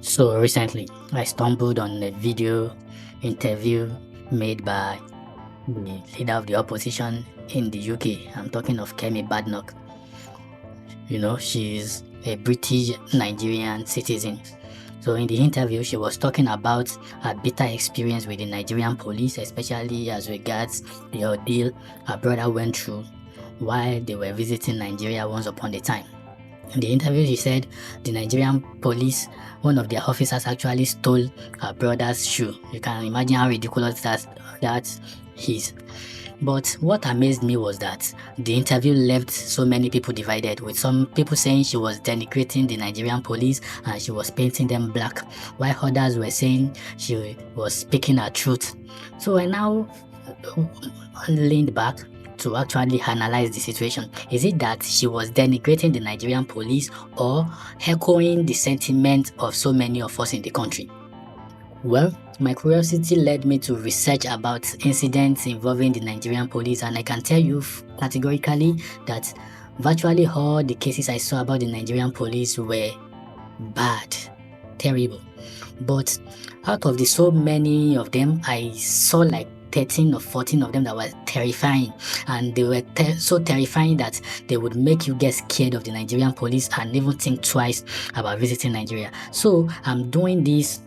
So recently, I stumbled on a video interview made by the leader of the opposition in the UK. I'm talking of Kemi Badnoch. She's a British Nigerian citizen. So in the interview, she was talking about her bitter experience with the Nigerian police, especially as regards the ordeal her brother went through while they were visiting Nigeria once upon a time. In the interview, she said the Nigerian police, one of their officers actually stole her brother's shoe. You can imagine how ridiculous that is. But what amazed me was that the interview left so many people divided, with some people saying she was denigrating the Nigerian police and she was painting them black, while others were saying she was speaking her truth. So I now leaned back to actually analyze the situation. Is it that she was denigrating the Nigerian police or echoing the sentiment of so many of us in the country? Well, my curiosity led me to research about incidents involving the Nigerian police, and I can tell you categorically that virtually all the cases I saw about the Nigerian police were bad, terrible. But out of the so many of them, I saw like 13 or 14 of them that were terrifying, and they were so terrifying that they would make you get scared of the Nigerian police and even think twice about visiting Nigeria. So I'm doing this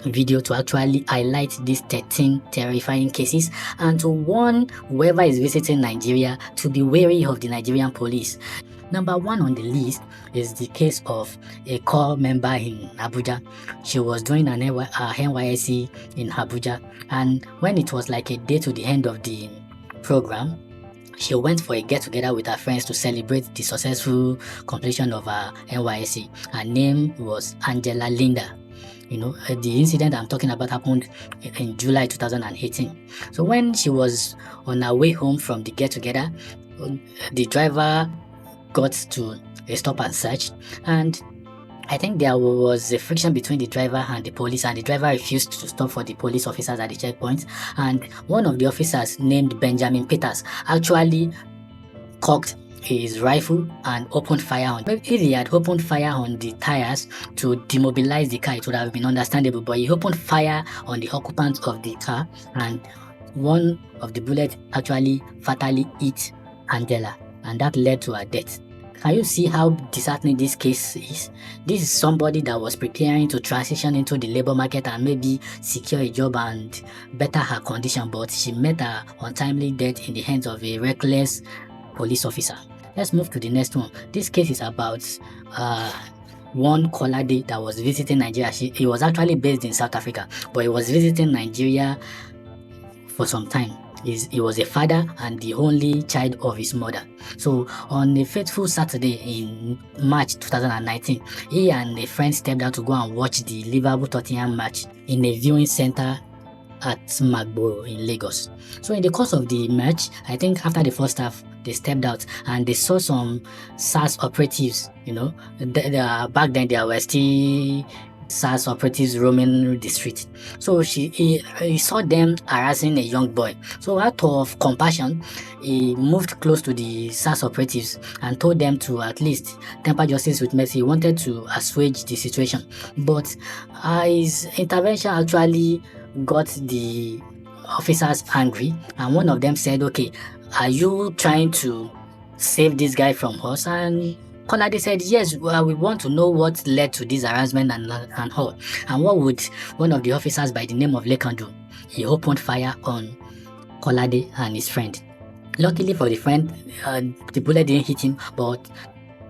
video to actually highlight these 13 terrifying cases and to warn whoever is visiting Nigeria to be wary of the Nigerian police. Number one on the list is the case of a corps member in Abuja. She was doing an NYSC in Abuja, and when it was like a day to the end of the program, she went for a get-together with her friends to celebrate the successful completion of her NYSC. Her name was Angela Linda. The incident I'm talking about happened in July 2018. So when she was on her way home from the get-together, the driver got to a stop and search, and I think there was a friction between the driver and the police, and the driver refused to stop for the police officers at the checkpoint, and one of the officers named Benjamin Peters actually cocked his rifle and opened fire on. If he had opened fire on the tires to demobilize the car, it would have been understandable, but he opened fire on the occupants of the car, and one of the bullets actually fatally hit Angela, and that led to her death. Can you see how disheartening this case is? This is somebody that was preparing to transition into the labor market and maybe secure a job and better her condition, but she met her untimely death in the hands of a reckless police officer. Let's move to the next one. This case is about one Kolade that was visiting Nigeria. He was actually based in South Africa, but he was visiting Nigeria for some time. He was a father and the only child of his mother. So on a fateful Saturday in March 2019, he and a friend stepped out to go and watch the Liverpool-Tottenham match in a viewing center at Magboro in Lagos. So in the course of the match, I think after the first half, they stepped out and they saw some SARS operatives. Back then there were still SARS operatives roaming the street. So he saw them harassing a young boy. So out of compassion, he moved close to the SARS operatives and told them to at least temper justice with mercy. He wanted to assuage the situation, but his intervention actually got the officers angry, and one of them said, "Okay, are you trying to save this guy from us?" And Kolade said, "Yes, we want to know what led to this harassment and all." And what would one of the officers by the name of Lekan do? He opened fire on Kolade and his friend. Luckily for the friend, the bullet didn't hit him, but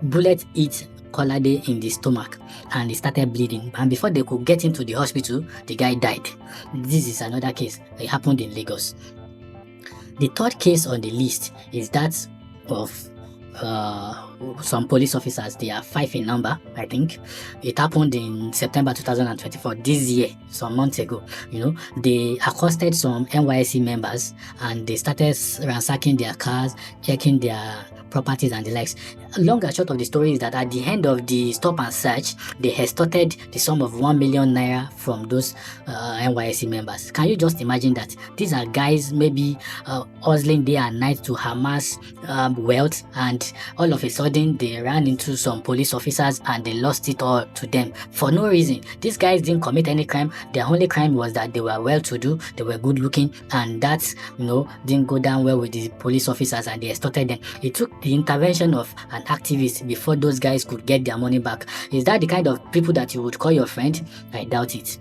bullet hit Kolade in the stomach and he started bleeding. And before they could get him to the hospital, the guy died. This is another case. It happened in Lagos. The third case on the list is that of some police officers. They are 5 in number, I think. It happened in September 2024, this year, some months ago. They accosted some NYSC members and they started ransacking their cars, checking their properties and the likes. Long and short of the story is that at the end of the stop and search, they extorted the sum of 1 million naira from those NYSC members. Can you just imagine that? These are guys maybe hustling day and night to amass wealth, and all of a sudden they ran into some police officers and they lost it all to them for no reason. These guys didn't commit any crime. Their only crime was that they were well-to-do, they were good-looking, and that, didn't go down well with the police officers, and they extorted them. It took the intervention of an activist before those guys could get their money back. Is that the kind of people that you would call your friend? I doubt it.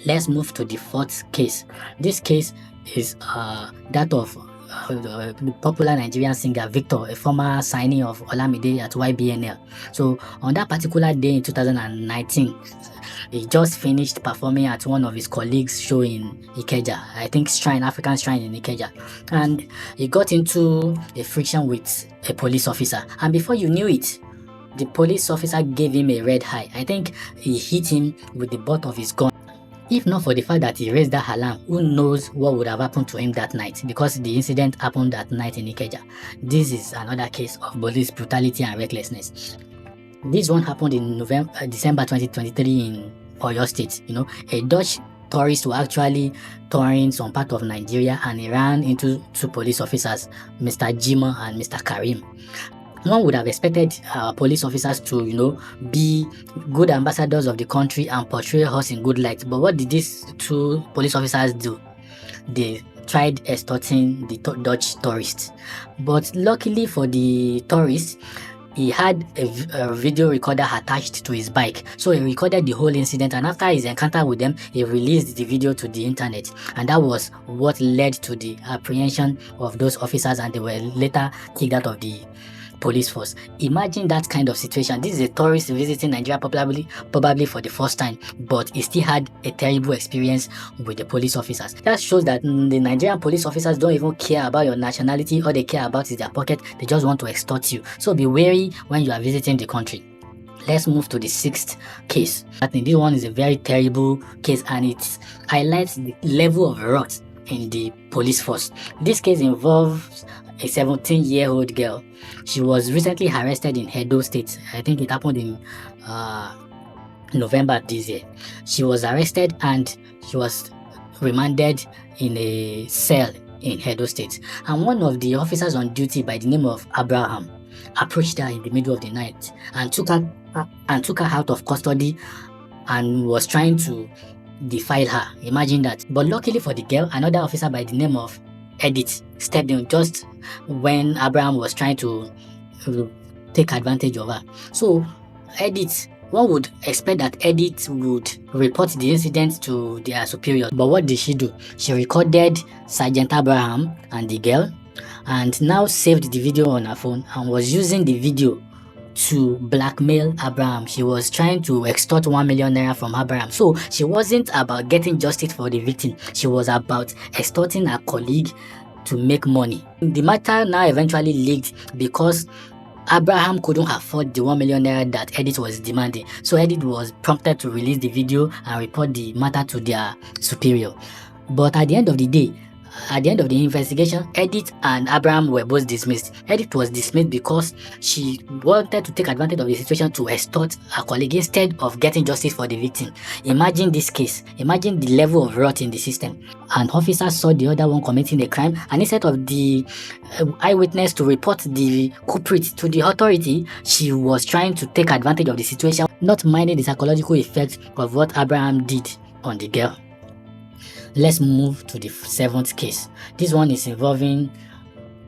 Let's move to the fourth case. This case is that of the popular Nigerian singer Victor, a former signee of Olamide at YBNL. So on that particular day in 2019, he just finished performing at one of his colleagues' show in Ikeja, I think African Shrine in Ikeja, and he got into a friction with a police officer, and before you knew it, the police officer gave him a red eye. I think he hit him with the butt of his gun. If not for the fact that he raised that alarm, who knows what would have happened to him that night, because the incident happened that night in Ikeja. This is another case of police brutality and recklessness. This one happened in December 2023 in Oyo State. A Dutch tourist were actually touring some part of Nigeria, and he ran into two police officers, Mr. Jima and Mr. Karim. One would have expected police officers to, be good ambassadors of the country and portray us in good light. But what did these two police officers do? They tried extorting the Dutch tourist. But luckily for the tourist, he had a video recorder attached to his bike. So he recorded the whole incident, and after his encounter with them, he released the video to the internet. And that was what led to the apprehension of those officers, and they were later kicked out of the police force. Imagine that kind of situation. This is a tourist visiting Nigeria probably for the first time, but he still had a terrible experience with the police officers. That shows that the Nigerian police officers don't even care about your nationality. All they care about is their pocket. They just want to extort you. So be wary when you are visiting the country. Let's move to the sixth case. I think this one is a very terrible case, and it highlights the level of rot in the police force. This case involves a 17-year-old girl. She was recently arrested in Edo State. I think it happened in November this year. She was arrested and she was remanded in a cell in Edo State. And one of the officers on duty by the name of Abraham approached her in the middle of the night and took her out of custody and was trying to defile her. Imagine that. But luckily for the girl, another officer by the name of Edith stepped in just when Abraham was trying to take advantage of her. So Edith, one would expect that Edith would report the incident to their superior. But what did she do? She recorded Sergeant Abraham and the girl, and now saved the video on her phone and was using the video to blackmail Abraham. She was trying to extort 1 million naira from Abraham. So she wasn't about getting justice for the victim. She was about extorting her colleague to make money. The matter now eventually leaked because Abraham couldn't afford the 1 million naira that Edith was demanding. So Edith was prompted to release the video and report the matter to their superior. But at the end of the day, at the end of the investigation, Edith and Abraham were both dismissed. Edith was dismissed because she wanted to take advantage of the situation to extort her colleague instead of getting justice for the victim. Imagine this case. Imagine the level of rot in the system. An officer saw the other one committing a crime, and instead of the eyewitness to report the culprit to the authority, she was trying to take advantage of the situation, not minding the psychological effect of what Abraham did on the girl. Let's move to the seventh case. This one is involving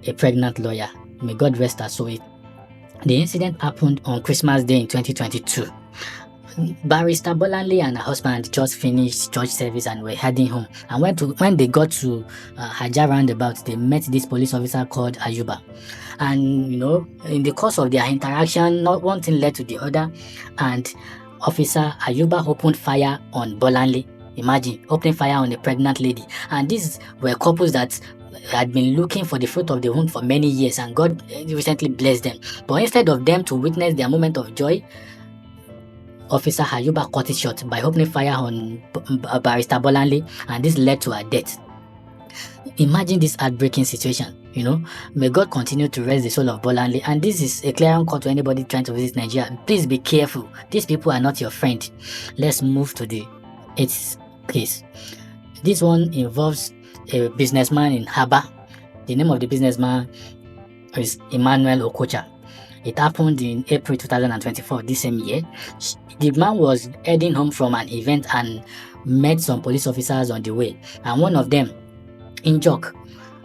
a pregnant lawyer. May God rest her soul. The incident happened on Christmas Day in 2022. Barrister Bolanle and her husband just finished church service and were heading home. And when they got to Hajar roundabout, they met this police officer called Ayuba. And in the course of their interaction, not one thing led to the other, and Officer Ayuba opened fire on Bolanle. Imagine opening fire on a pregnant lady. And these were couples that had been looking for the fruit of the womb for many years, and God recently blessed them. But instead of them to witness their moment of joy, Officer Ayuba cut it short by opening fire on Barrister Bolanle, and this led to her death. Imagine this heartbreaking situation, May God continue to rest the soul of Bolanle. And this is a clear call to anybody trying to visit Nigeria. Please be careful. These people are not your friend. Let's move to the eighth case. This one involves a businessman in Haba. The name of the businessman is Emmanuel Okocha. It happened in April 2024, this same year. The man was heading home from an event and met some police officers on the way. And one of them, Injok,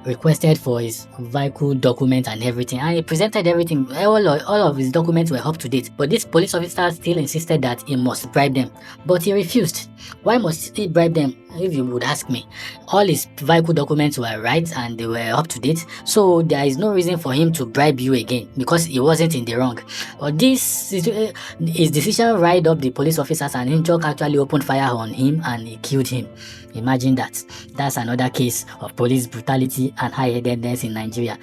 requested for his vehicle documents and everything, and he presented everything. All of his documents were up to date, but this police officer still insisted that he must bribe them, but he refused. Why must he bribe them, if you would ask me? All his vehicle documents were right and they were up to date, so there is no reason for him to bribe you again because he wasn't in the wrong. But his decision riled up the police officers, and Inchok actually opened fire on him and he killed him. Imagine that. That's another case of police brutality and high-headedness in Nigeria.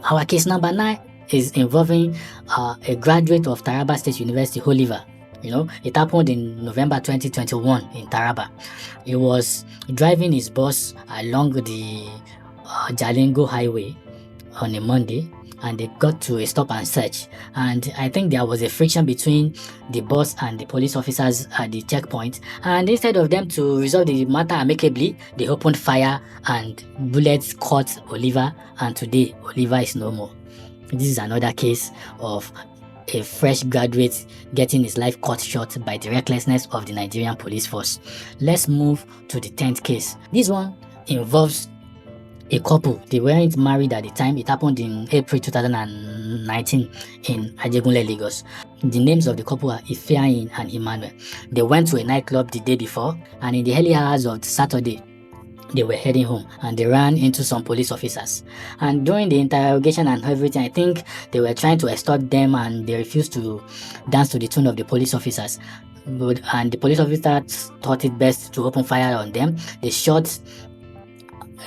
Our case number 9 is involving a graduate of Taraba State University, Oliver. It happened in November 2021 in Taraba. He was driving his bus along the Jalingo Highway on a Monday, and they got to a stop and search. And I think there was a friction between the bus and the police officers at the checkpoint. And instead of them to resolve the matter amicably, they opened fire and bullets caught Oliver. And today, Oliver is no more. This is another case of a fresh graduate getting his life cut short by the recklessness of the Nigerian police force. Let's move to the 10th case. This one involves a couple. They weren't married at the time. It happened in April 2019 in Ajegunle, Lagos. The names of the couple are Ifeanyi and Emmanuel. They went to a nightclub the day before, and in the early hours of Saturday, they were heading home and they ran into some police officers. And during the interrogation and everything, I think they were trying to extort them and they refused to dance to the tune of the police officers. And the police officers thought it best to open fire on them. They shot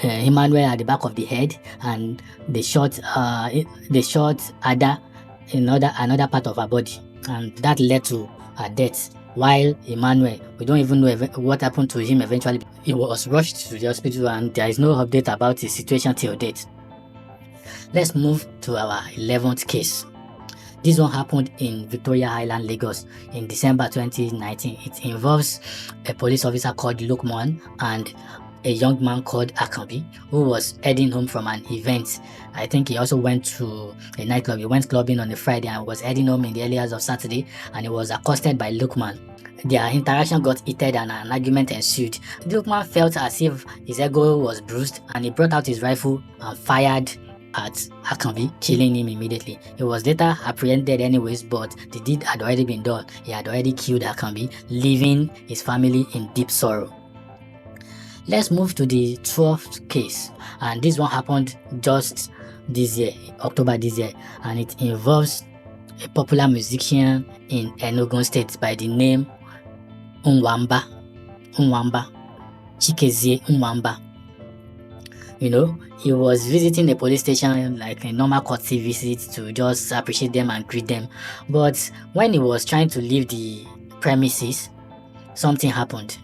Emmanuel at the back of the head, and they shot Ada in another part of her body, and that led to her death. While Emmanuel, we don't even know what happened to him eventually. He was rushed to the hospital and there is no update about his situation till date. Let's move to our 11th case. This one happened in Victoria Island, Lagos in December 2019. It involves a police officer called Lukman and a young man called Akambi, who was heading home from an event. I think he also went to a nightclub. He went clubbing on a Friday and was heading home in the early hours of Saturday, and he was accosted by Lukman. Their interaction got heated and an argument ensued. Lukman felt as if his ego was bruised, and he brought out his rifle and fired at Akambi, killing him immediately. He was later apprehended anyways, but the deed had already been done. He had already killed Akambi, leaving his family in deep sorrow. Let's move to the 12th case, and this one happened just this year, October this year, and it involves a popular musician in Enugu State by the name Unwamba, Chikezie Unwamba. He was visiting the police station like a normal courtesy visit to just appreciate them and greet them. But when he was trying to leave the premises, something happened.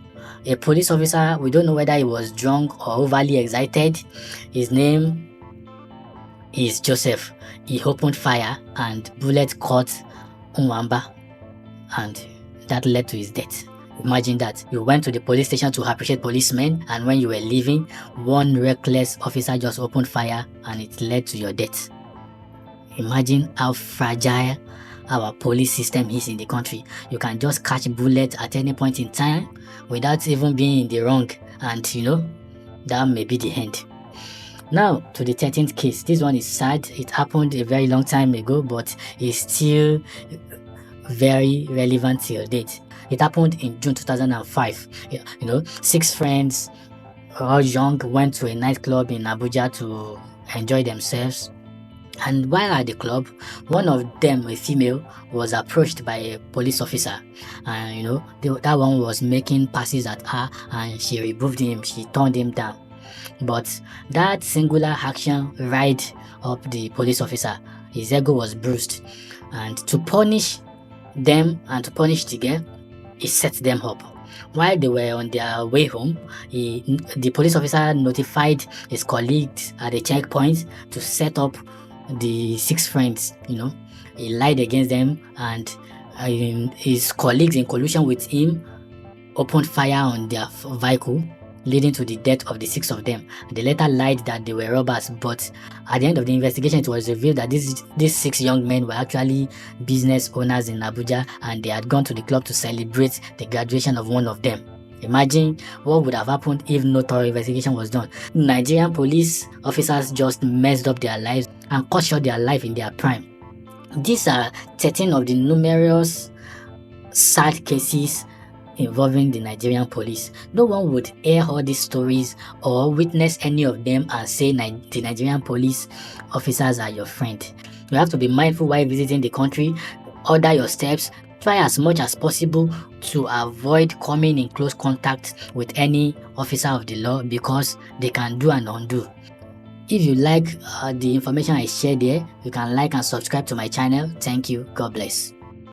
A police officer, we don't know whether he was drunk or overly excited. His name is Joseph. He opened fire and bullet caught Unwamba, and that led to his death. Imagine that. You went to the police station to appreciate policemen, and when you were leaving, one reckless officer just opened fire and it led to your death. Imagine how fragile our police system is in the country. You can just catch bullets at any point in time without even being in the wrong, and that may be the end. Now to the 13th case. This one is sad. It happened a very long time ago, but it's still very relevant till date. It happened in June 2005. 6 friends, all young, went to a nightclub in Abuja to enjoy themselves. And while at the club, one of them, a female, was approached by a police officer, and that one was making passes at her, and she removed him. She turned him down. But that singular action riled up the police officer. His ego was bruised, and to punish them and to punish the girl, he set them up. While they were on their way home, the police officer notified his colleagues at the checkpoint to set up the six friends. He lied against them, and his colleagues, in collusion with him, opened fire on their vehicle, leading to the death of the six of them. They later lied that they were robbers, but at the end of the investigation, it was revealed that these six young men were actually business owners in Abuja, and they had gone to the club to celebrate the graduation of one of them. Imagine what would have happened if no thorough investigation was done. Nigerian police officers just messed up their lives and cut short their life in their prime. These are 13 of the numerous sad cases involving the Nigerian police. No one would hear all these stories or witness any of them and say the Nigerian police officers are your friend. You have to be mindful while visiting the country. Order your steps. Try as much as possible to avoid coming in close contact with any officer of the law, because they can do and undo. If you like the information I shared here, you can like and subscribe to my channel. Thank you. God bless.